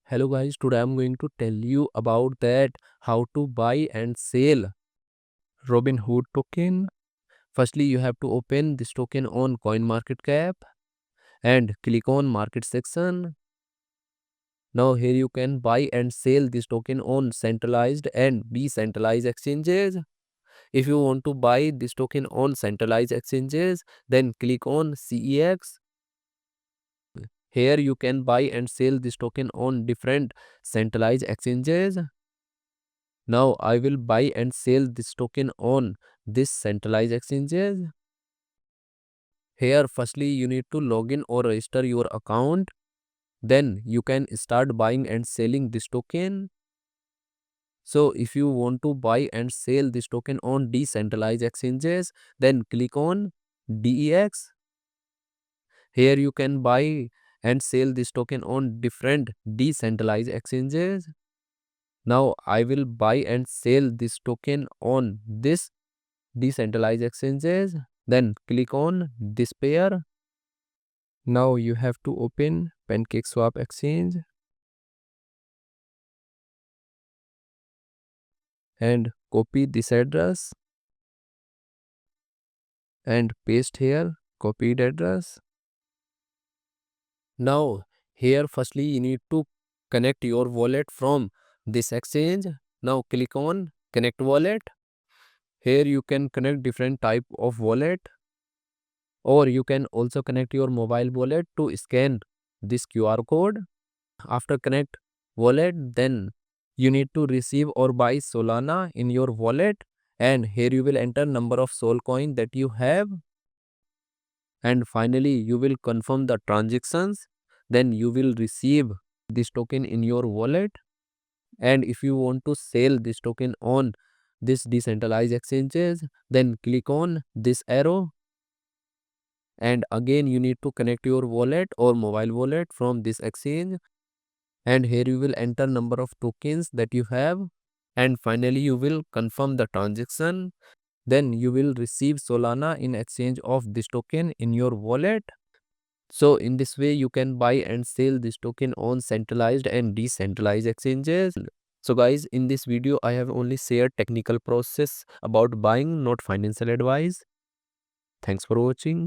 Hello guys, today I'm going to tell you about that how to buy and sell Robinhood token. Firstly, you have to open this token on CoinMarketCap and click on market section. Now here you can buy and sell this token on centralized and decentralized exchanges. If you want to buy this token on centralized exchanges, then click on CEX. Here you can buy and sell this token on different centralized exchanges. Now I will buy and sell this token on this centralized exchanges. Here firstly you need to log in or register your account. Then you can start buying and selling this token. So if you want to buy and sell this token on decentralized exchanges, then click on DEX. Here you can buy and sell this token on different decentralized exchanges. Now I will buy and sell this token on this decentralized exchanges. Then click on this pair. Now you have to open PancakeSwap exchange and copy this address and paste here copied address. Now here firstly you need to connect your wallet from this exchange. Now click on connect wallet. Here you can connect different type of wallet, or you can also connect your mobile wallet to scan this QR code. After connect wallet, then you need to receive or buy Solana in your wallet, and here you will enter number of Sol coin that you have, and finally you will confirm the transactions. Then you will receive this token in your wallet. And if you want to sell this token on this decentralized exchanges, then click on this arrow, and again you need to connect your wallet or mobile wallet from this exchange, and here you will enter number of tokens that you have, and finally you will confirm the transaction. Then you will receive Solana in exchange of this token in your wallet. So in this way you can buy and sell this token on centralized and decentralized exchanges. So guys, in this video I have only shared technical process about buying, not financial advice. Thanks for watching.